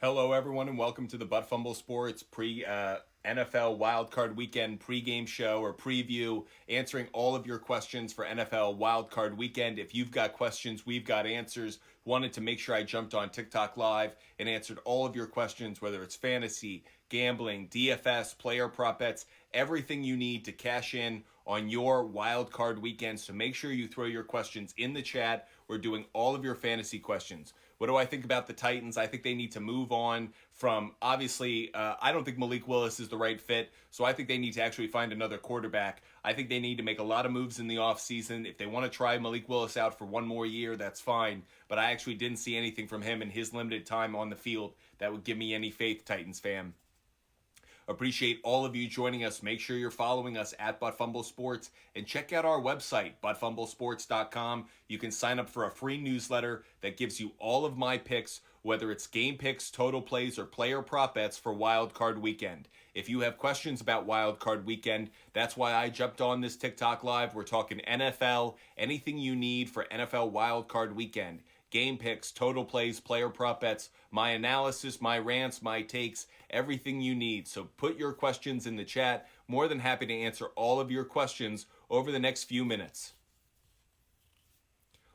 Hello, everyone, and welcome to the Fumble Sports NFL Wildcard Weekend pregame show or preview, answering all of your questions for NFL Wildcard Weekend. If you've got questions, we've got answers. Wanted to make sure I jumped on TikTok Live and answered all of your questions, whether it's fantasy, gambling, DFS, player prop bets, everything you need to cash in on your Wildcard Weekend. So make sure you throw your questions in the chat. We're doing all of your fantasy questions. What do I think about the Titans? I think they need to move on from, obviously, I don't think Malik Willis is the right fit, so I think they need to actually find another quarterback. I think they need to make a lot of moves in the offseason. If they want to try Malik Willis out for one more year, that's fine, but I actually didn't see anything from him in his limited time on the field that would give me any faith, Titans fan. Appreciate all of you joining us. Make sure you're following us at Fumble Sports and check out our website, buttfumblesports.com. You can sign up for a free newsletter that gives you all of my picks, whether it's game picks, total plays, or player prop bets for Wild Card Weekend. If you have questions about Wild Card Weekend, that's why I jumped on this TikTok Live. We're talking NFL, anything you need for NFL Wild Card Weekend. Game picks, total plays, player prop bets, my analysis, my rants, my takes, everything you need. So put your questions in the chat. More than happy to answer all of your questions over the next few minutes.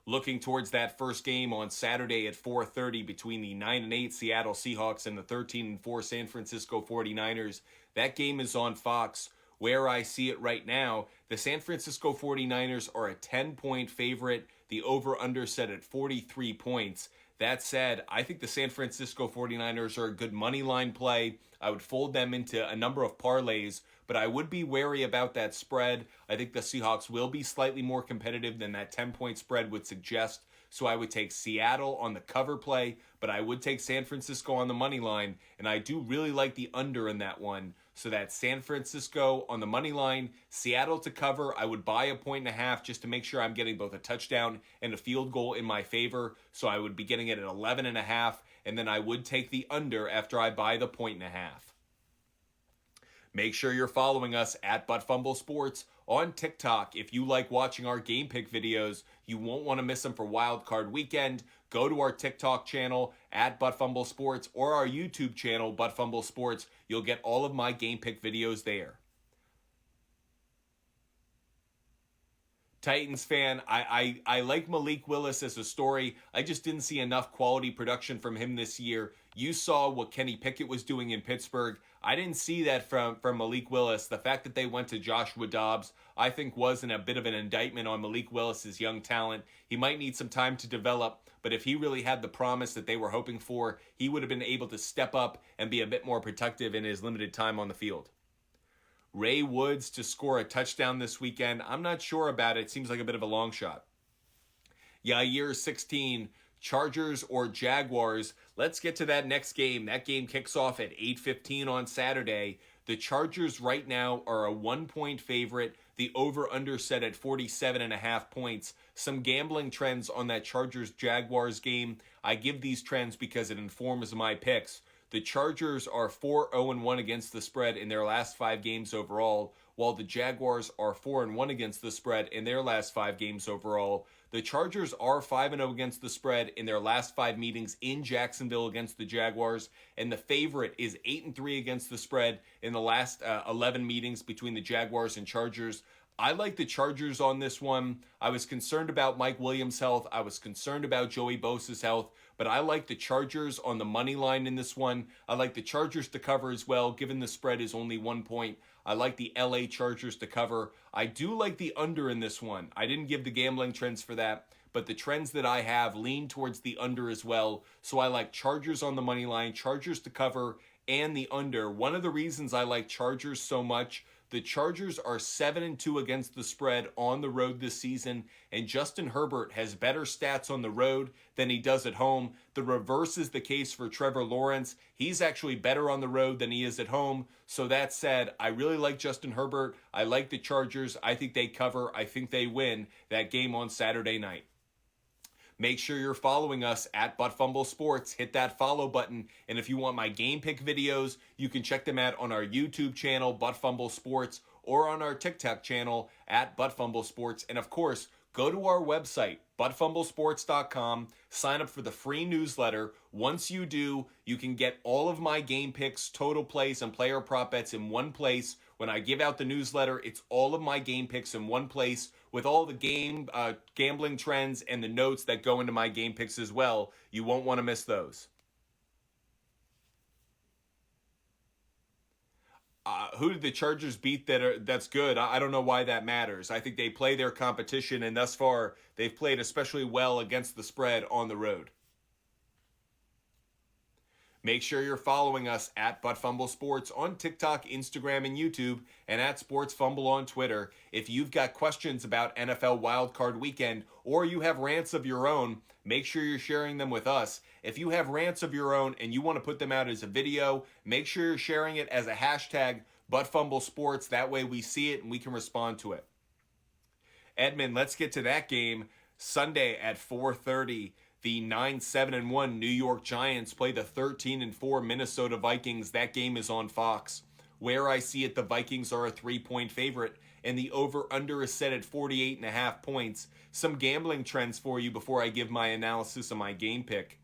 Looking towards that first game on Saturday at 4:30 between the 9-8 Seattle Seahawks and the 13-4 San Francisco 49ers. That game is on Fox. Where I see it right now, the San Francisco 49ers are a 10-point favorite. The over-under set at 43 points. That said, I think the San Francisco 49ers are a good money line play. I would fold them into a number of parlays, but I would be wary about that spread. I think the Seahawks will be slightly more competitive than that 10-point spread would suggest. So I would take Seattle on the cover play, but I would take San Francisco on the money line, and I do really like the under in that one. So that's San Francisco on the money line, Seattle to cover. I would buy a 1.5 just to make sure I'm getting both a touchdown and a field goal in my favor. So I would be getting it at 11.5, and then I would take the under after I buy the 1.5. Make sure you're following us at Fumble Sports on TikTok. If you like watching our game pick videos, you won't want to miss them for Wild Card Weekend. Go to our TikTok channel at Fumble Sports or our YouTube channel, Fumble Sports. You'll get all of my game pick videos there. Titans fan, I like Malik Willis as a story. I just didn't see enough quality production from him this year. You saw what Kenny Pickett was doing in Pittsburgh. I didn't see that from Malik Willis. The fact that they went to Joshua Dobbs, I think, wasn't a bit of an indictment on Malik Willis's young talent. He might need some time to develop, but if he really had the promise that they were hoping for, he would have been able to step up and be a bit more productive in his limited time on the field. Ray Woods to score a touchdown this weekend. I'm not sure about it. Seems like a bit of a long shot. Yair 16, Chargers or Jaguars. Let's get to that next game. That game kicks off at 8:15 on Saturday. The Chargers right now are a 1-point favorite. The over-under set at 47.5 points. Some gambling trends on that Chargers-Jaguars game. I give these trends because it informs my picks. The Chargers are 4-0-1 against the spread in their last 5 games overall, while the Jaguars are 4-1 against the spread in their last 5 games overall. The Chargers are 5-0 against the spread in their last 5 meetings in Jacksonville against the Jaguars, and the favorite is 8-3 against the spread in the last 11 meetings between the Jaguars and Chargers. I like the Chargers on this one. I was concerned about Mike Williams' health. I was concerned about Joey Bosa's health, but I like the Chargers on the money line in this one. I like the Chargers to cover as well, given the spread is only 1 point. I like the LA Chargers to cover. I do like the under in this one. I didn't give the gambling trends for that, but the trends that I have lean towards the under as well. So I like Chargers on the money line, Chargers to cover, and the under. One of the reasons I like Chargers so much, the Chargers are 7-2 against the spread on the road this season, and Justin Herbert has better stats on the road than he does at home. The reverse is the case for Trevor Lawrence. He's actually better on the road than he is at home. So that said, I really like Justin Herbert. I like the Chargers. I think they cover. I think they win that game on Saturday night. Make sure you're following us at Fumble Sports. Hit that follow button. And if you want my game pick videos, you can check them out on our YouTube channel, Fumble Sports, or on our TikTok channel at ButtFumbleSports. And of course, go to our website, buttfumblesports.com, sign up for the free newsletter. Once you do, you can get all of my game picks, total plays, and player prop bets in one place. When I give out the newsletter, it's all of my game picks in one place with all the gambling trends and the notes that go into my game picks as well. You won't want to miss those. Who did the Chargers beat that's good? I don't know why that matters. I think they play their competition, and thus far, they've played especially well against the spread on the road. Make sure you're following us at ButtFumble Sports on TikTok, Instagram, and YouTube, and at SportsFumble on Twitter. If you've got questions about NFL Wildcard Weekend, or you have rants of your own, make sure you're sharing them with us. If you have rants of your own and you want to put them out as a video, make sure you're sharing it as a hashtag ButtFumbleSports. That way we see it and we can respond to it. Edmund, let's get to that game. Sunday at 4:30. The 9-7-1 New York Giants play the 13-4 Minnesota Vikings. That game is on Fox. Where I see it, the Vikings are a 3-point favorite, and the over-under is set at 48.5 points. Some gambling trends for you before I give my analysis of my game pick.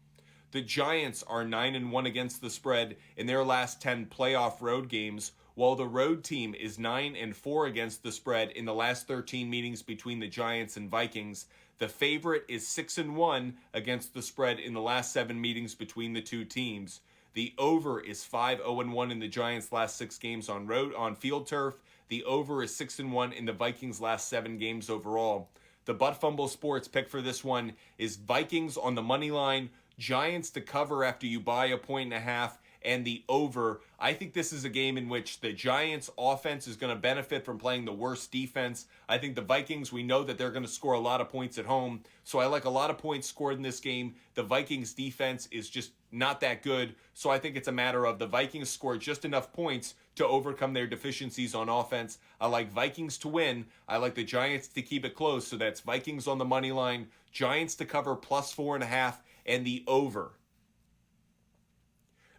The Giants are 9-1 against the spread in their last 10 playoff road games, while the road team is 9-4 against the spread in the last 13 meetings between the Giants and Vikings. The favorite is 6-1 against the spread in the last 7 meetings between the two teams. The over is 5-0-1 in the Giants' last 6 games on field turf. The over is 6-1 in the Vikings' last 7 games overall. The ButtFumble Sports pick for this one is Vikings on the money line, Giants to cover after you buy 1.5 and the over. I think this is a game in which the Giants offense is going to benefit from playing the worst defense. I think the Vikings, we know that they're going to score a lot of points at home, so I like a lot of points scored in this game. The Vikings defense is just not that good, so I think it's a matter of the Vikings score just enough points to overcome their deficiencies on offense. I like Vikings to win. I like the Giants to keep it close, so that's Vikings on the money line, Giants to cover plus 4.5, and the over.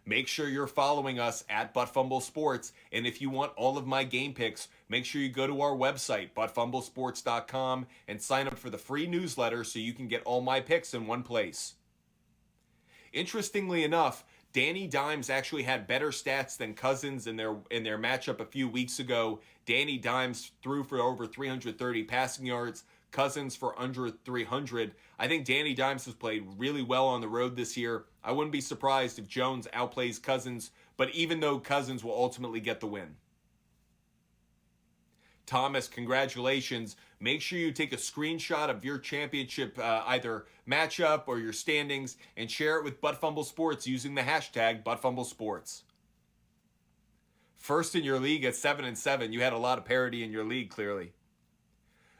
Make sure you're following us at ButtFumble Sports, and if you want all of my game picks, make sure you go to our website, buttfumblesports.com, and sign up for the free newsletter so you can get all my picks in one place. Interestingly enough, Danny Dimes actually had better stats than Cousins in their matchup a few weeks ago. Danny Dimes threw for over 330 passing yards, Cousins for under 300. I think Danny Dimes has played really well on the road this year. I wouldn't be surprised if Jones outplays Cousins, but even though Cousins will ultimately get the win. Thomas, congratulations. Make sure you take a screenshot of your championship either matchup or your standings and share it with ButtFumble Sports using the hashtag ButtFumbleSports. First in your league at 7-7. You had a lot of parity in your league, clearly.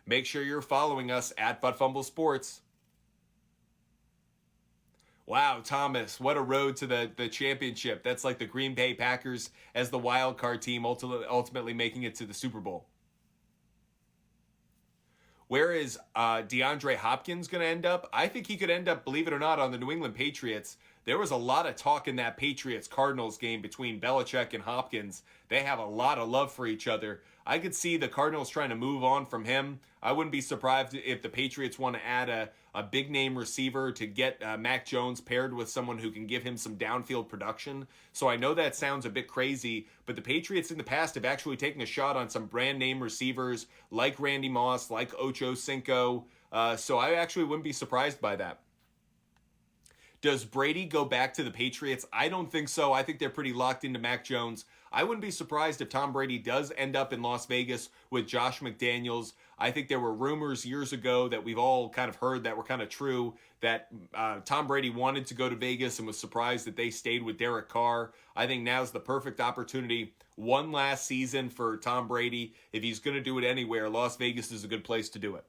Make sure you're following us at ButtFumble Sports. Wow, Thomas, what a road to the championship. That's like the Green Bay Packers as the wild card team ultimately making it to the Super Bowl. Where is DeAndre Hopkins going to end up? I think he could end up, believe it or not, on the New England Patriots. There was a lot of talk in that Patriots-Cardinals game between Belichick and Hopkins. They have a lot of love for each other. I could see the Cardinals trying to move on from him. I wouldn't be surprised if the Patriots want to add a big-name receiver to get Mac Jones paired with someone who can give him some downfield production. So I know that sounds a bit crazy, but the Patriots in the past have actually taken a shot on some brand-name receivers like Randy Moss, like Ocho Cinco. So I actually wouldn't be surprised by that. Does Brady go back to the Patriots? I don't think so. I think they're pretty locked into Mac Jones. I wouldn't be surprised if Tom Brady does end up in Las Vegas with Josh McDaniels. I think there were rumors years ago that we've all kind of heard that were kind of true, that Tom Brady wanted to go to Vegas and was surprised that they stayed with Derek Carr. I think now's the perfect opportunity. One last season for Tom Brady. If he's going to do it anywhere, Las Vegas is a good place to do it.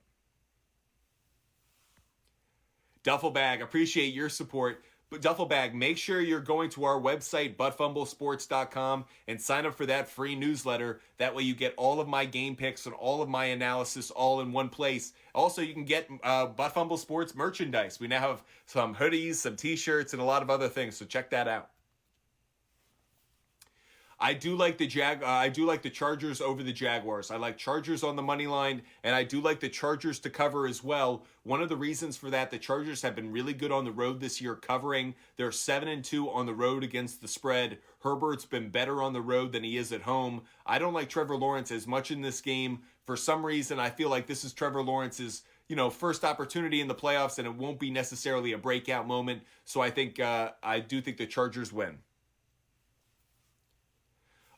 Duffelbag, appreciate your support. But Duffelbag, make sure you're going to our website, buttfumblesports.com, and sign up for that free newsletter. That way you get all of my game picks and all of my analysis all in one place. Also, you can get ButtFumble Sports merchandise. We now have some hoodies, some t-shirts, and a lot of other things, so check that out. I do like the Chargers over the Jaguars. I like Chargers on the money line, and I do like the Chargers to cover as well. One of the reasons for that, the Chargers have been really good on the road this year covering. They're 7-2 on the road against the spread. Herbert's been better on the road than he is at home. I don't like Trevor Lawrence as much in this game. For some reason, I feel like this is Trevor Lawrence's first opportunity in the playoffs, and it won't be necessarily a breakout moment. So I do think the Chargers win.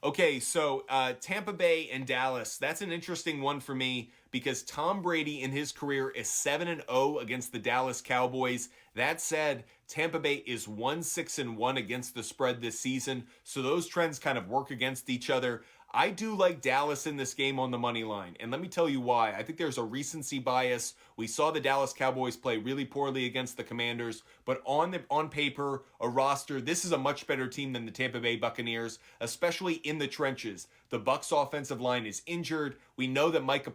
Okay, so Tampa Bay and Dallas, that's an interesting one for me because Tom Brady in his career is 7-0 against the Dallas Cowboys. That said, Tampa Bay is 1-6-1 against the spread this season, so those trends kind of work against each other. I do like Dallas in this game on the money line, and let me tell you why. I think there's a recency bias. We saw the Dallas Cowboys play really poorly against the Commanders, but on paper, a roster, this is a much better team than the Tampa Bay Buccaneers, especially in the trenches. The Bucs offensive line is injured. We know that Micah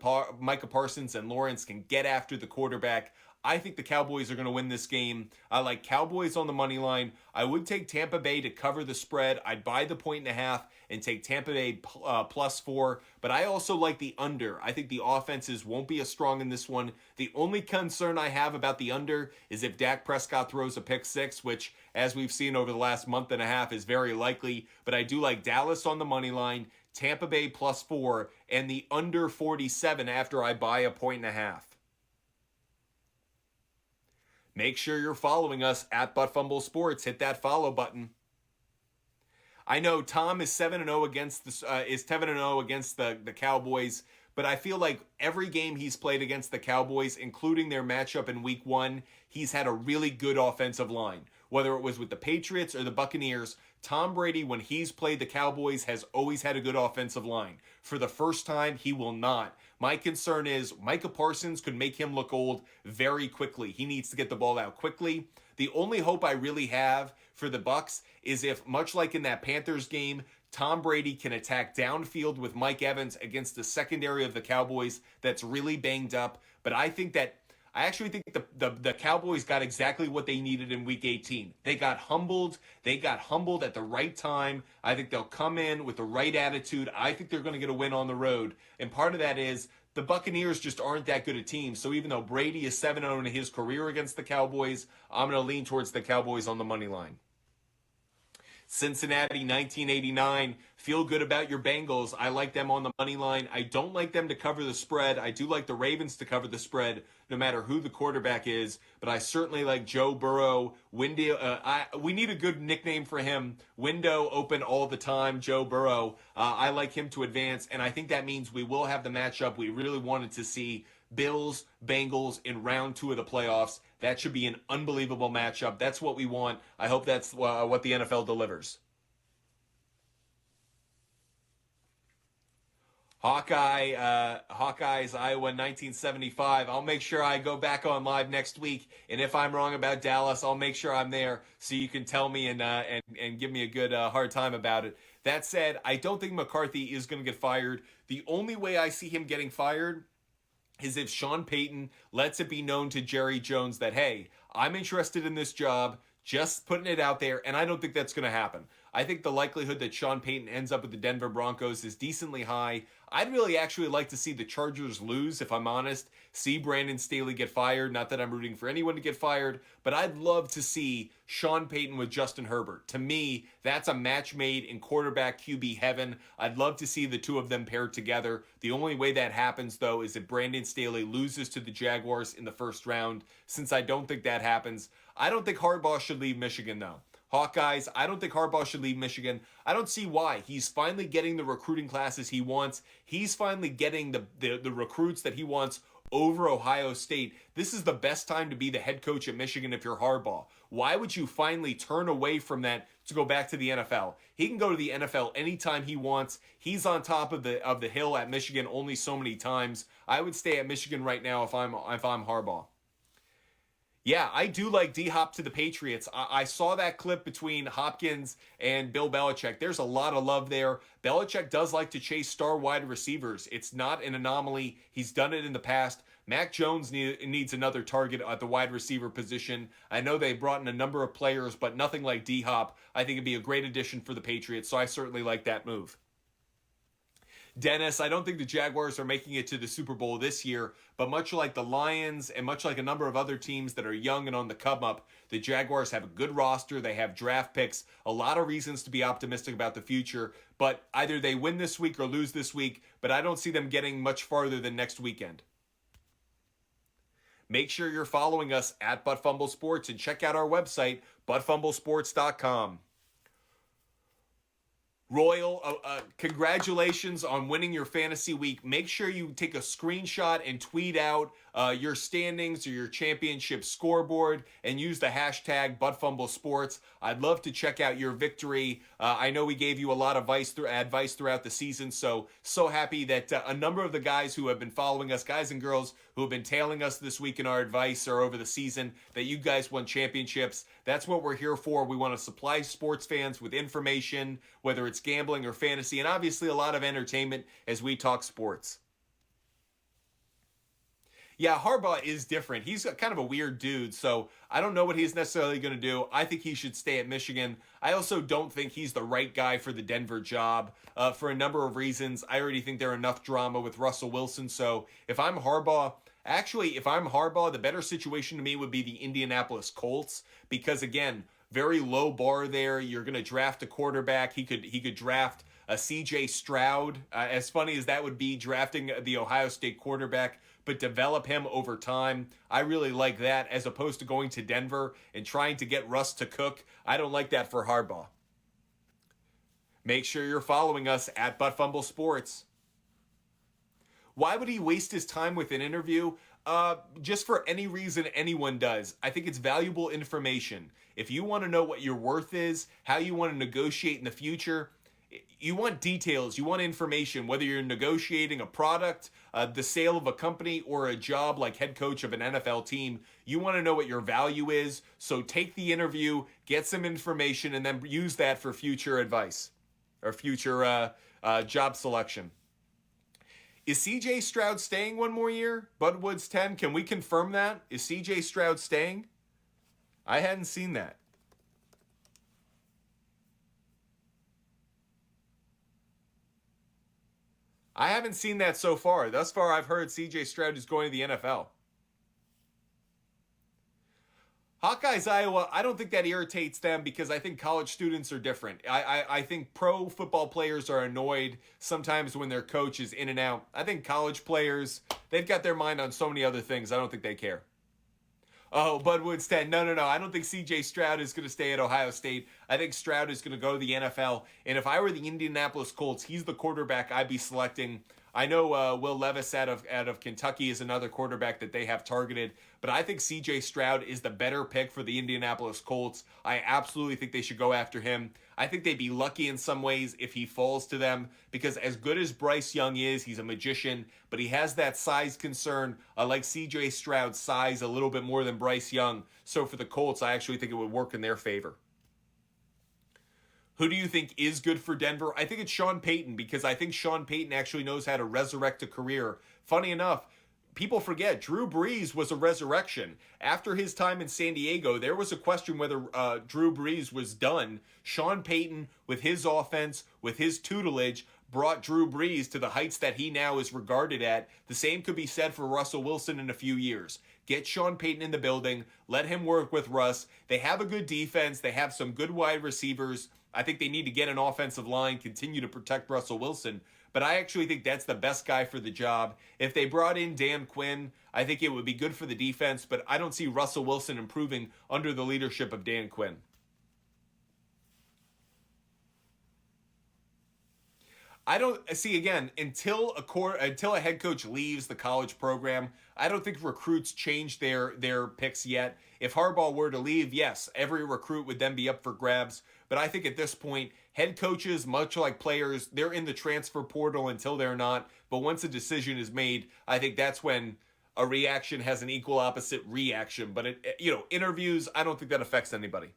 Parsons and Lawrence can get after the quarterback. I think the Cowboys are going to win this game. I like Cowboys on the money line. I would take Tampa Bay to cover the spread. I'd buy the 1.5 and take Tampa Bay +4. But I also like the under. I think the offenses won't be as strong in this one. The only concern I have about the under is if Dak Prescott throws a pick six, which, as we've seen over the last month and a half, is very likely. But I do like Dallas on the money line, Tampa Bay +4, and the under 47 after I buy a 1.5. Make sure you're following us at Fumble Sports. Hit that follow button. I know Tom is 7-0 against the Cowboys, but I feel like every game he's played against the Cowboys, including their matchup in Week 1, he's had a really good offensive line. Whether it was with the Patriots or the Buccaneers, Tom Brady, when he's played the Cowboys, has always had a good offensive line. For the first time, he will not. My concern is Micah Parsons could make him look old very quickly. He needs to get the ball out quickly. The only hope I really have for the Bucs is if, much like in that Panthers game, Tom Brady can attack downfield with Mike Evans against the secondary of the Cowboys that's really banged up. But I actually think the Cowboys got exactly what they needed in Week 18. They got humbled. They got humbled at the right time. I think they'll come in with the right attitude. I think they're going to get a win on the road. And part of that is the Buccaneers just aren't that good a team. So even though Brady is 7-0 in his career against the Cowboys, I'm going to lean towards the Cowboys on the money line. Cincinnati 1989. Feel good about your Bengals. I like them on the money line. I don't like them to cover the spread. I do like the Ravens to cover the spread no matter who the quarterback is, but I certainly like Joe Burrow. We need a good nickname for him. Window open all the time, Joe Burrow. I like him to advance, and I think that means we will have the matchup we really wanted to see. Bills, Bengals in round 2 of the playoffs. That should be an unbelievable matchup. That's what we want. I hope that's what the NFL delivers. Hawkeyes, Iowa 1975. I'll make sure I go back on live next week, and if I'm wrong about Dallas, I'll make sure I'm there so you can tell me and give me a good hard time about it. That said, I don't think McCarthy is going to get fired. The only way I see him getting fired is if Sean Payton lets it be known to Jerry Jones that, hey, I'm interested in this job, just putting it out there, and I don't think that's going to happen. I think the likelihood that Sean Payton ends up with the Denver Broncos is decently high. I'd really actually like to see the Chargers lose, if I'm honest. See Brandon Staley get fired. Not that I'm rooting for anyone to get fired, but I'd love to see Sean Payton with Justin Herbert. To me, that's a match made in quarterback QB heaven. I'd love to see the two of them paired together. The only way that happens, though, is if Brandon Staley loses to the Jaguars in the first round. Since I don't think that happens, I don't think Harbaugh should leave Michigan, though. Hawkeyes, I don't think Harbaugh should leave Michigan. I don't see why. He's finally getting the recruiting classes he wants. He's finally getting the recruits that he wants over Ohio State. This is the best time to be the head coach at Michigan if you're Harbaugh. Why would you finally turn away from that to go back to the NFL? He can go to the NFL anytime he wants. He's on top of the hill at Michigan only so many times. I would stay at Michigan right now if I'm Harbaugh. Yeah, I do like D-Hop to the Patriots. I saw that clip between Hopkins and Bill Belichick. There's a lot of love there. Belichick does like to chase star wide receivers. It's not an anomaly. He's done it in the past. Mac Jones needs another target at the wide receiver position. I know they brought in a number of players, but nothing like D-Hop. I think it'd be a great addition for the Patriots, so I certainly like that move. Dennis, I don't think the Jaguars are making it to the Super Bowl this year, but much like the Lions and much like a number of other teams that are young and on the come up, the Jaguars have a good roster. They have draft picks, a lot of reasons to be optimistic about the future, but either they win this week or lose this week, but I don't see them getting much farther than next weekend. Make sure you're following us at Butt Fumble Sports and check out our website, buttfumblesports.com. Royal, congratulations on winning your fantasy week. Make sure you take a screenshot and tweet out your standings or your championship scoreboard and use the hashtag ButtFumbleSports. I'd love to check out your victory. I know we gave you a lot of advice throughout the season, so happy that a number of the guys who have been following us, guys and girls who have been tailing us this week in our advice or over the season, that you guys won championships. That's what we're here for. We want to supply sports fans with information, whether it's gambling or fantasy, and obviously a lot of entertainment as we talk sports. Yeah, Harbaugh is different. He's kind of a weird dude, so I don't know what he's necessarily going to do. I think he should stay at Michigan. I also don't think he's the right guy for the Denver job for a number of reasons. I already think there's enough drama with Russell Wilson, so if I'm Harbaugh, the better situation to me would be the Indianapolis Colts, because again, very low bar there. You're going to draft a quarterback. He could draft a CJ Stroud. As funny as that would be, drafting the Ohio State quarterback, but develop him over time. I really like that as opposed to going to Denver and trying to get Russ to cook. I don't like that for Harbaugh. Make sure you're following us at ButtFumble Sports. Why would he waste his time with an interview? Just for any reason anyone does. I think it's valuable information. If you want to know what your worth is, how you want to negotiate in the future, you want details, you want information, whether you're negotiating a product, the sale of a company, or a job like head coach of an NFL team. You want to know what your value is, so take the interview, get some information, and then use that for future advice or future job selection. Is CJ Stroud staying one more year? Budwoods 10, can we confirm that? Is CJ Stroud staying? I hadn't seen that. I haven't seen that so far. Thus far, I've heard CJ Stroud is going to the NFL. Hawkeyes, Iowa, I don't think that irritates them because I think college students are different. I think pro football players are annoyed sometimes when their coach is in and out. I think college players, they've got their mind on so many other things. I don't think they care. Oh, Budwoods 10. No. I don't think CJ Stroud is going to stay at Ohio State. I think Stroud is going to go to the NFL. And if I were the Indianapolis Colts, he's the quarterback I'd be selecting. I know Will Levis out of Kentucky is another quarterback that they have targeted, but I think CJ Stroud is the better pick for the Indianapolis Colts. I absolutely think they should go after him. I think they'd be lucky in some ways if he falls to them, because as good as Bryce Young is, he's a magician, but he has that size concern. I like CJ Stroud's size a little bit more than Bryce Young. So for the Colts, I actually think it would work in their favor. Who do you think is good for Denver? I think it's Sean Payton, because I think Sean Payton actually knows how to resurrect a career. Funny enough, people forget Drew Brees was a resurrection. After his time in San Diego, there was a question whether Drew Brees was done. Sean Payton, with his offense, with his tutelage, brought Drew Brees to the heights that he now is regarded at. The same could be said for Russell Wilson in a few years. Get Sean Payton in the building. Let him work with Russ. They have a good defense. They have some good wide receivers. I think they need to get an offensive line, continue to protect Russell Wilson. But I actually think that's the best guy for the job. If they brought in Dan Quinn, I think it would be good for the defense, but I don't see Russell Wilson improving under the leadership of Dan Quinn. I don't see, again, until a head coach leaves the college program, I don't think recruits change their picks yet. If Harbaugh were to leave, yes, every recruit would then be up for grabs. But I think at this point, head coaches, much like players, they're in the transfer portal until they're not. But once a decision is made, I think that's when a reaction has an equal opposite reaction. But interviews, I don't think that affects anybody.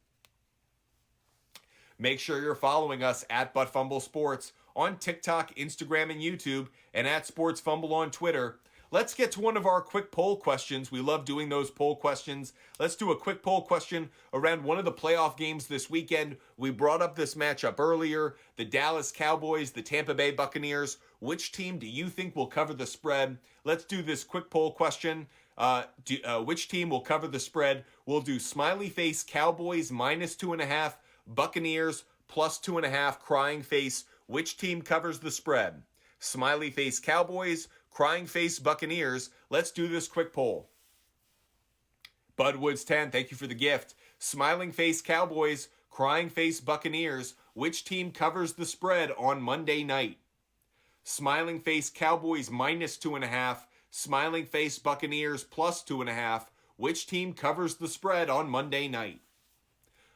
Make sure you're following us at Butt Fumble Sports on TikTok, Instagram, and YouTube, and at Sports Fumble on Twitter. Let's get to one of our quick poll questions. We love doing those poll questions. Let's do a quick poll question around one of the playoff games this weekend. We brought up this matchup earlier. The Dallas Cowboys, the Tampa Bay Buccaneers. Which team do you think will cover the spread? Let's do this quick poll question. Which team will cover the spread? We'll do smiley face Cowboys -2.5, Buccaneers +2.5, crying face. Which team covers the spread? Smiley face Cowboys, crying face Buccaneers. Let's do this quick poll. Budwoods 10, thank you for the gift. Smiling face Cowboys, crying face Buccaneers. Which team covers the spread on Monday night? Smiling face Cowboys -2.5, smiling face Buccaneers +2.5. Which team covers the spread on Monday night?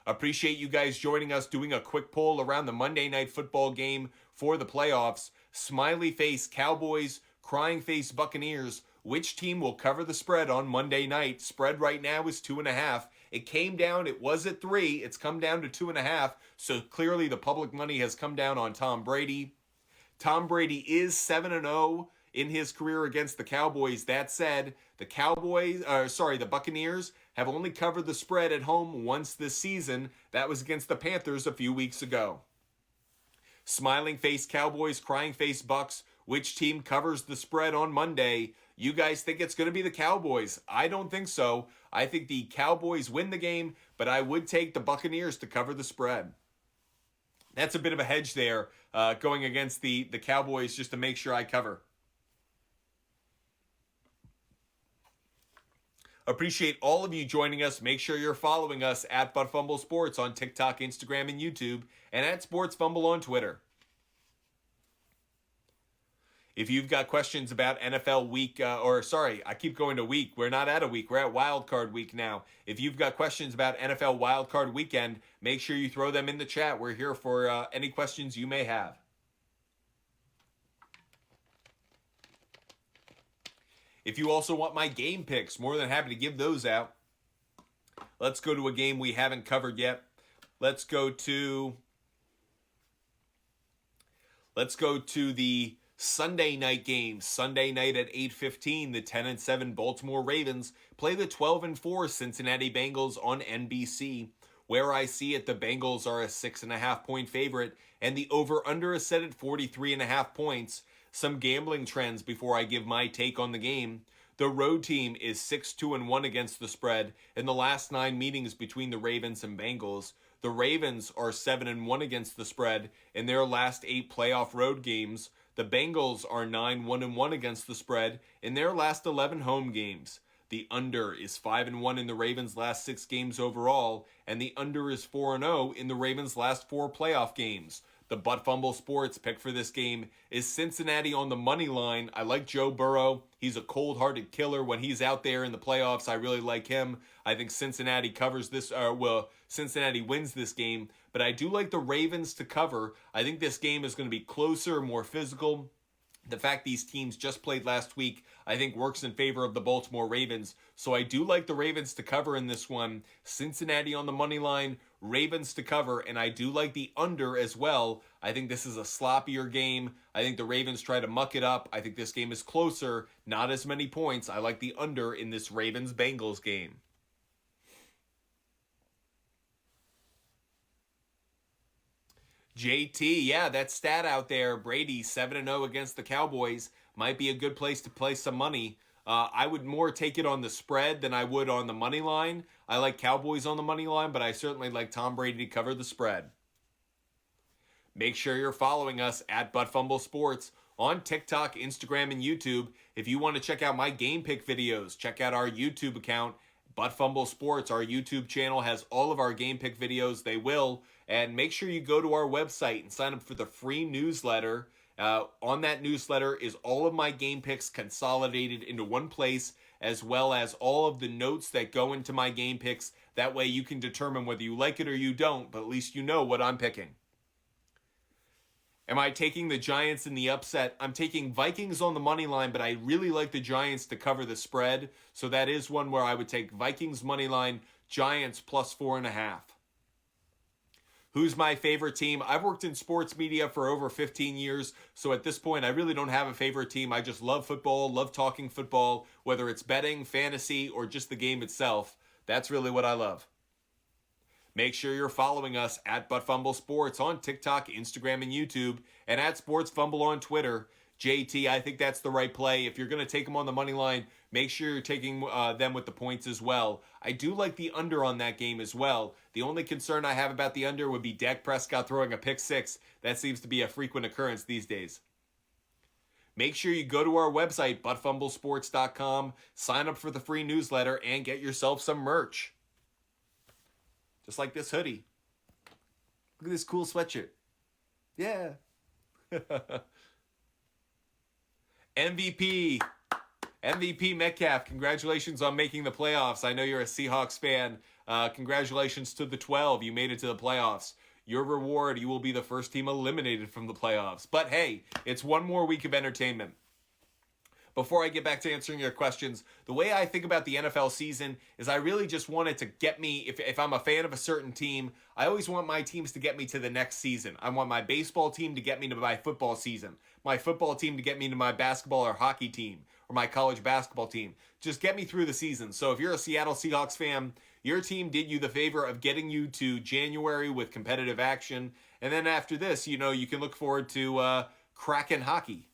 Appreciate you guys joining us, doing a quick poll around the Monday Night Football game for the playoffs. Smiley face Cowboys, crying face Buccaneers. Which team will cover the spread on Monday night? Spread right now is 2.5. It came down, it was at 3. It's come down to 2.5. So clearly the public money has come down on Tom Brady. Tom Brady is 7-0 in his career against the Cowboys. That said, the Buccaneers have only covered the spread at home once this season. That was against the Panthers a few weeks ago. Smiling face Cowboys, crying face Bucks. Which team covers the spread on Monday? You guys think it's going to be the Cowboys. I don't think so. I think the Cowboys win the game, but I would take the Buccaneers to cover the spread. That's a bit of a hedge there, going against the Cowboys just to make sure I cover. Appreciate all of you joining us. Make sure you're following us at Butt Fumble Sports on TikTok, Instagram, and YouTube, and at Sports Fumble on Twitter. If you've got questions about NFL week, I keep going to week. We're not at a week. We're at Wild Card week now. If you've got questions about NFL Wild Card weekend, make sure you throw them in the chat. We're here for any questions you may have. If you also want my game picks, more than happy to give those out. Let's go to a game we haven't covered yet. Let's go to the Sunday night game. Sunday night at 8:15, the 10-7 Baltimore Ravens play the 12-4 Cincinnati Bengals on NBC. Where I see it, the Bengals are a 6.5 point favorite, and the over/under is set at 43.5 points. Some gambling trends before I give my take on the game. The road team is 6-2-1 against the spread in the last 9 meetings between the Ravens and Bengals. The Ravens are 7-1 against the spread in their last 8 playoff road games. The Bengals are 9-1-1 against the spread in their last 11 home games. The under is 5-1 in the Ravens' last 6 games overall, and the under is 4-0 in the Ravens' last 4 playoff games. The Butt Fumble Sports pick for this game is Cincinnati on the money line. I like Joe Burrow. He's a cold-hearted killer when he's out there in the playoffs. I really like him. I think Cincinnati Cincinnati wins this game, but I do like the Ravens to cover. I think this game is going to be closer, more physical. The fact these teams just played last week, I think, works in favor of the Baltimore Ravens. So I do like the Ravens to cover in this one. Cincinnati on the money line, Ravens to cover, and I do like the under as well. I think this is a sloppier game. I think the Ravens try to muck it up. I think this game is closer, not as many points. I like the under in this Ravens-Bengals game. JT, yeah, that stat out there. Brady 7-0 against the Cowboys might be a good place to play some money. I would more take it on the spread than I would on the money line. I like Cowboys on the money line, but I certainly like Tom Brady to cover the spread. Make sure you're following us at Butt Fumble Sports on TikTok, Instagram, and YouTube. If you want to check out my game pick videos, check out our YouTube account, Butt Fumble Sports. Our YouTube channel has all of our game pick videos. They will. And make sure you go to our website and sign up for the free newsletter. On that newsletter is all of my game picks consolidated into one place, as well as all of the notes that go into my game picks. That way you can determine whether you like it or you don't, but at least you know what I'm picking. Am I taking the Giants in the upset? I'm taking Vikings on the money line, but I really like the Giants to cover the spread. So that is one where I would take Vikings money line, Giants plus 4.5. Who's my favorite team? I've worked in sports media for over 15 years, so at this point, I really don't have a favorite team. I just love football, love talking football, whether it's betting, fantasy, or just the game itself. That's really what I love. Make sure you're following us at ButtFumble Sports on TikTok, Instagram, and YouTube, and at Sports Fumble on Twitter. JT, I think that's the right play. If you're going to take them on the money line, make sure you're taking them with the points as well. I do like the under on that game as well. The only concern I have about the under would be Dak Prescott throwing a pick six. That seems to be a frequent occurrence these days. Make sure you go to our website, buttfumblesports.com, sign up for the free newsletter, and get yourself some merch. Just like this hoodie. Look at this cool sweatshirt. Yeah. MVP Metcalf, congratulations on making the playoffs. I know you're a Seahawks fan. Congratulations to the 12. You made it to the playoffs. Your reward, you will be the first team eliminated from the playoffs. But hey, it's one more week of entertainment. Before I get back to answering your questions, the way I think about the NFL season is I really just want it to get me, if I'm a fan of a certain team, I always want my teams to get me to the next season. I want my baseball team to get me to my football season, my football team to get me to my basketball or hockey team, or my college basketball team. Just get me through the season. So if you're a Seattle Seahawks fan, your team did you the favor of getting you to January with competitive action. And then after this, you can look forward to Kraken hockey.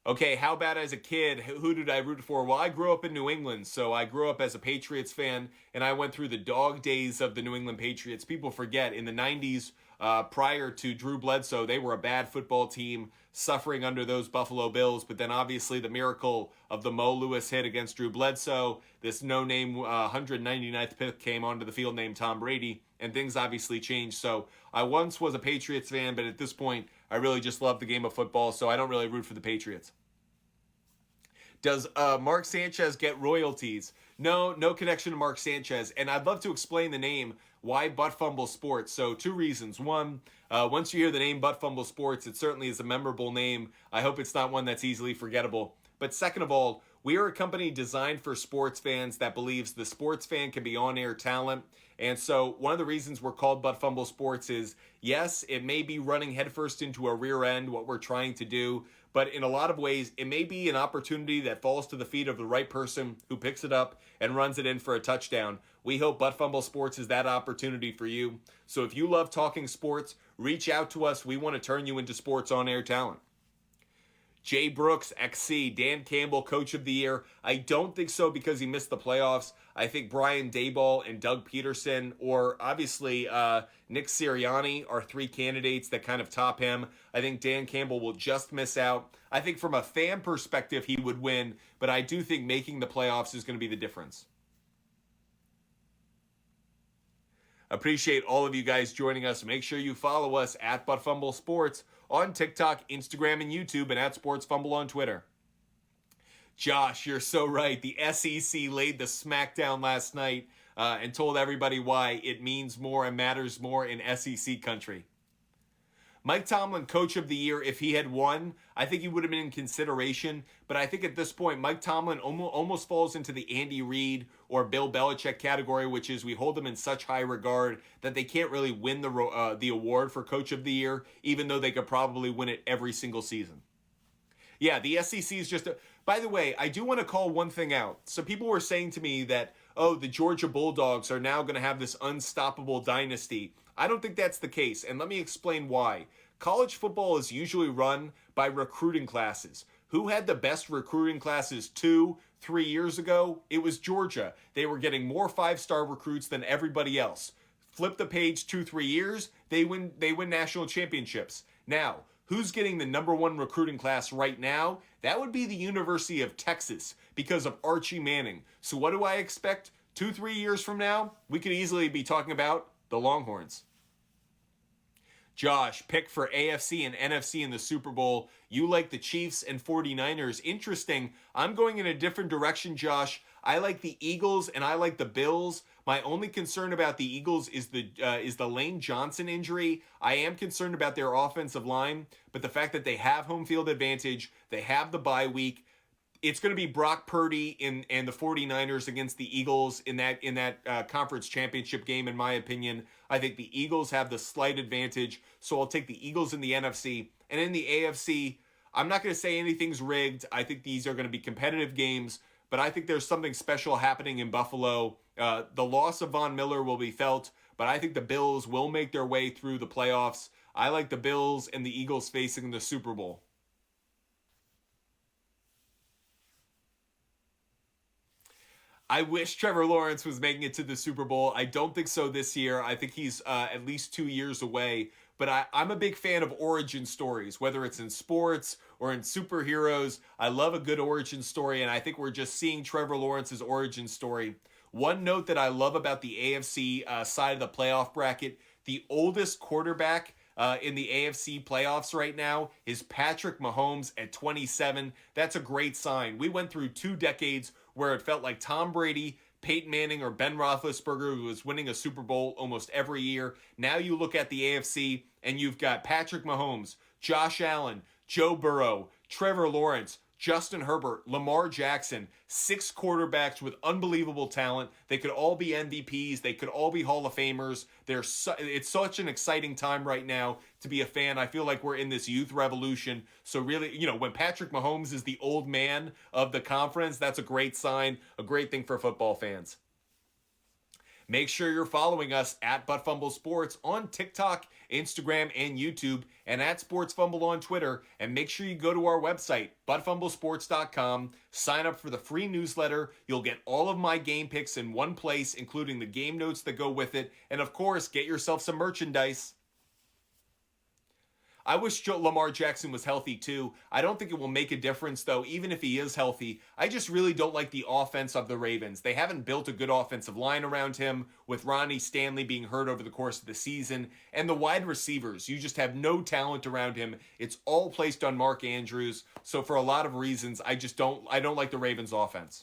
Okay, how about as a kid, who did I root for? Well, I grew up in New England, so I grew up as a Patriots fan, and I went through the dog days of the New England Patriots. People forget, in the 90s, prior to Drew Bledsoe, they were a bad football team, suffering under those Buffalo Bills, but then obviously the miracle of the Mo Lewis hit against Drew Bledsoe, this no-name 199th pick came onto the field named Tom Brady, and things obviously changed. So I once was a Patriots fan, but at this point, I really just love the game of football, so I don't really root for the Patriots. Does Mark Sanchez get royalties? No connection to Mark Sanchez. And I'd love to explain the name, why ButtFumble Sports. So 2 reasons. One, once you hear the name ButtFumble Sports, it certainly is a memorable name. I hope it's not one that's easily forgettable. But second of all, we are a company designed for sports fans that believes the sports fan can be on-air talent. And so one of the reasons we're called ButtFumble Sports is, yes, it may be running headfirst into a rear end, what we're trying to do, but in a lot of ways, it may be an opportunity that falls to the feet of the right person who picks it up and runs it in for a touchdown. We hope ButtFumble Sports is that opportunity for you. So if you love talking sports, reach out to us. We want to turn you into sports on-air talent. Jay Brooks, XC, Dan Campbell, Coach of the Year. I don't think so because he missed the playoffs. I think Brian Daboll and Doug Peterson, or obviously Nick Sirianni, are 3 candidates that kind of top him. I think Dan Campbell will just miss out. I think from a fan perspective, he would win, but I do think making the playoffs is going to be the difference. Appreciate all of you guys joining us. Make sure you follow us at ButtFumble Sports on TikTok, Instagram, and YouTube, and at Sports Fumble on Twitter. Josh, you're so right. The SEC laid the smackdown last night and told everybody why it means more and matters more in SEC country. Mike Tomlin, Coach of the Year, if he had won, I think he would have been in consideration. But I think at this point, Mike Tomlin almost falls into the Andy Reid or Bill Belichick category, which is we hold them in such high regard that they can't really win the award for Coach of the Year, even though they could probably win it every single season. Yeah, the SEC is just By the way, I do want to call one thing out. So people were saying to me that, the Georgia Bulldogs are now going to have this unstoppable dynasty. I don't think that's the case, and let me explain why. College football is usually run by recruiting classes. Who had the best recruiting classes 2-3 years ago? It was Georgia. They were getting more 5-star recruits than everybody else. Flip the page 2-3 years, they win national championships. Now, who's getting the number 1 recruiting class right now? That would be the University of Texas because of Archie Manning. So what do I expect? 2-3 years from now, we could easily be talking about the Longhorns. Josh, pick for AFC and NFC in the Super Bowl. You like the Chiefs and 49ers. Interesting. I'm going in a different direction, Josh. I like the Eagles and I like the Bills. My only concern about the Eagles is the Lane Johnson injury. I am concerned about their offensive line, but the fact that they have home field advantage, they have the bye week. It's going to be Brock Purdy and the 49ers against the Eagles in that conference championship game, in my opinion. I think the Eagles have the slight advantage, so I'll take the Eagles in the NFC. And in the AFC, I'm not going to say anything's rigged. I think these are going to be competitive games, but I think there's something special happening in Buffalo. The loss of Von Miller will be felt, but I think the Bills will make their way through the playoffs. I like the Bills and the Eagles facing the Super Bowl. I wish Trevor Lawrence was making it to the Super Bowl. I don't think so this year. I think he's at least 2 years away. But I'm a big fan of origin stories, whether it's in sports or in superheroes. I love a good origin story, and I think we're just seeing Trevor Lawrence's origin story. One note that I love about the AFC side of the playoff bracket, the oldest quarterback in the AFC playoffs right now is Patrick Mahomes at 27. That's a great sign. We went through 2 decades where it felt like Tom Brady, Peyton Manning, or Ben Roethlisberger was winning a Super Bowl almost every year. Now you look at the AFC and you've got Patrick Mahomes, Josh Allen, Joe Burrow, Trevor Lawrence, Justin Herbert, Lamar Jackson, 6 quarterbacks with unbelievable talent. They could all be MVPs. They could all be Hall of Famers. It's such an exciting time right now to be a fan. I feel like we're in this youth revolution. So really, when Patrick Mahomes is the old man of the conference, that's a great sign, a great thing for football fans. Make sure you're following us at ButtFumble Sports on TikTok, Instagram, and YouTube, and at SportsFumble on Twitter. And make sure you go to our website, buttfumblesports.com. Sign up for the free newsletter. You'll get all of my game picks in one place, including the game notes that go with it. And of course, get yourself some merchandise. I wish Lamar Jackson was healthy too. I don't think it will make a difference though, even if he is healthy. I just really don't like the offense of the Ravens. They haven't built a good offensive line around him, with Ronnie Stanley being hurt over the course of the season. And the wide receivers, you just have no talent around him. It's all placed on Mark Andrews. So for a lot of reasons, I don't like the Ravens offense.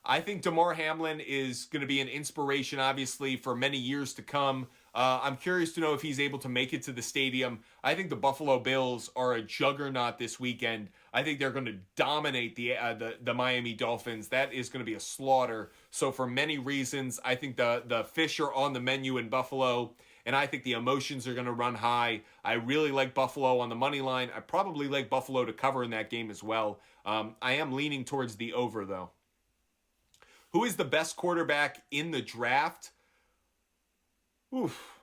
I think Damar Hamlin is going to be an inspiration, obviously, for many years to come. I'm curious to know if he's able to make it to the stadium. I think the Buffalo Bills are a juggernaut this weekend. I think they're going to dominate the Miami Dolphins. That is going to be a slaughter. So for many reasons, I think the fish are on the menu in Buffalo, and I think the emotions are going to run high. I really like Buffalo on the money line. I probably like Buffalo to cover in that game as well. I am leaning towards the over, though. Who is the best quarterback in the draft? Oof.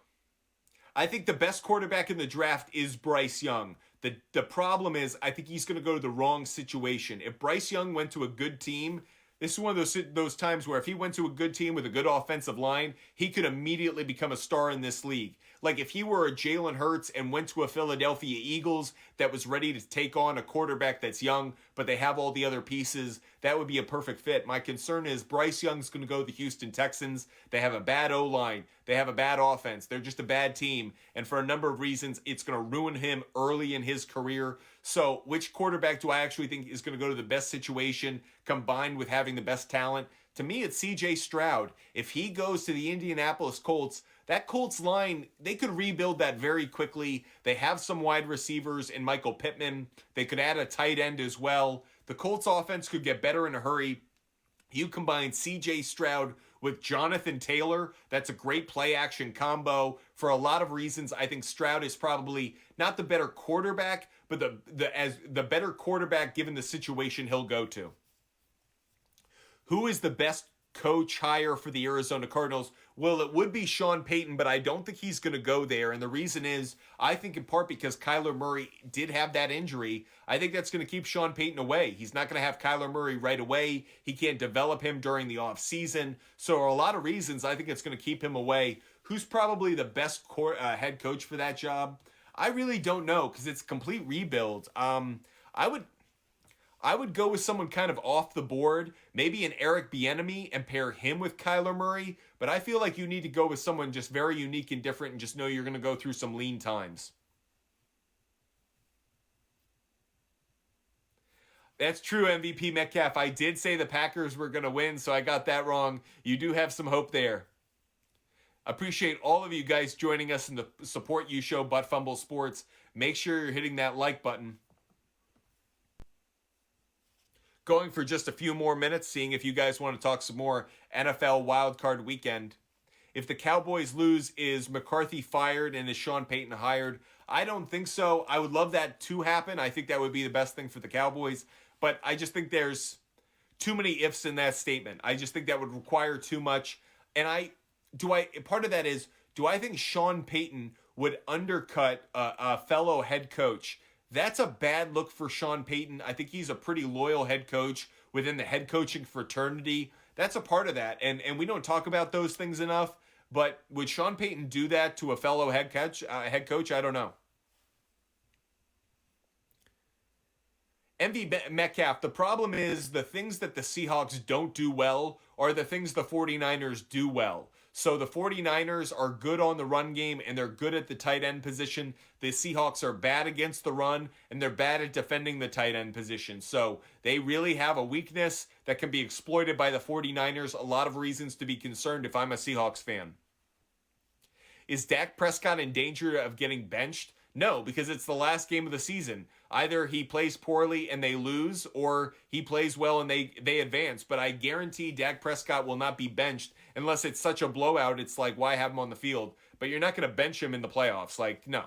I think the best quarterback in the draft is Bryce Young. The problem is I think he's going to go to the wrong situation. If Bryce Young went to a good team, this is one of those times where if he went to a good team with a good offensive line, he could immediately become a star in this league. Like if he were a Jalen Hurts and went to a Philadelphia Eagles that was ready to take on a quarterback that's young, but they have all the other pieces, that would be a perfect fit. My concern is Bryce Young's going to go to the Houston Texans. They have a bad O-line. They have a bad offense. They're just a bad team. And for a number of reasons, it's going to ruin him early in his career. So which quarterback do I actually think is going to go to the best situation combined with having the best talent? To me, it's C.J. Stroud. If he goes to the Indianapolis Colts, that Colts line, they could rebuild that very quickly. They have some wide receivers in Michael Pittman. They could add a tight end as well. The Colts offense could get better in a hurry. You combine C.J. Stroud with Jonathan Taylor. That's a great play-action combo. For a lot of reasons, I think Stroud is probably not the better quarterback, but the better quarterback given the situation he'll go to. Who is the best coach hire for the Arizona Cardinals? Well, it would be Sean Payton, but I don't think he's going to go there. And the reason is, I think in part because Kyler Murray did have that injury. I think that's going to keep Sean Payton away. He's not going to have Kyler Murray right away. He can't develop him during the offseason. So for a lot of reasons, I think it's going to keep him away. Who's probably the best head coach for that job? I really don't know because it's a complete rebuild. I would go with someone kind of off the board, maybe an Eric Bieniemy, and pair him with Kyler Murray. But I feel like you need to go with someone just very unique and different and just know you're going to go through some lean times. That's true, MVP Metcalf. I did say the Packers were going to win, so I got that wrong. You do have some hope there. Appreciate all of you guys joining us in the Support You Show, Butt Fumble Sports. Make sure you're hitting that like button. Going for just a few more minutes, seeing if you guys want to talk some more NFL wildcard weekend. If the Cowboys lose, is McCarthy fired and is Sean Payton hired? I don't think so. I would love that to happen. I think that would be the best thing for the Cowboys. But I just think there's too many ifs in that statement. I just think that would require too much. And part of that is, do I think Sean Payton would undercut a fellow head coach? That's a bad look for Sean Payton. I think he's a pretty loyal head coach within the head coaching fraternity. That's a part of that. And we don't talk about those things enough. But would Sean Payton do that to a fellow head coach? I don't know. MV Metcalf, the problem is the things that the Seahawks don't do well are the things the 49ers do well. So the 49ers are good on the run game and they're good at the tight end position. The Seahawks are bad against the run and they're bad at defending the tight end position. So they really have a weakness that can be exploited by the 49ers. A lot of reasons to be concerned if I'm a Seahawks fan. Is Dak Prescott in danger of getting benched? No, because it's the last game of the season. Either he plays poorly and they lose, or he plays well and they advance. But I guarantee Dak Prescott will not be benched unless it's such a blowout. It's like, why have him on the field? But you're not going to bench him in the playoffs. Like, no.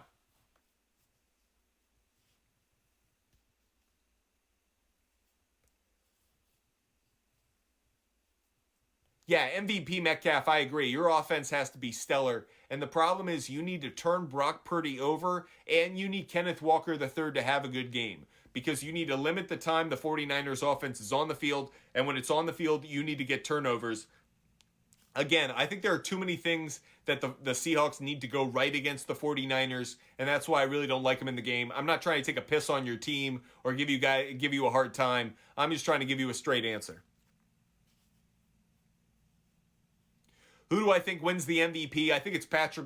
Yeah, MVP Metcalf, I agree. Your offense has to be stellar. And the problem is you need to turn Brock Purdy over and you need Kenneth Walker III to have a good game. Because you need to limit the time the 49ers offense is on the field. And when it's on the field, you need to get turnovers. Again, I think there are too many things that the Seahawks need to go right against the 49ers. And that's why I really don't like them in the game. I'm not trying to take a piss on your team or give you a hard time. I'm just trying to give you a straight answer. Who do I think wins the MVP? I think it's Patrick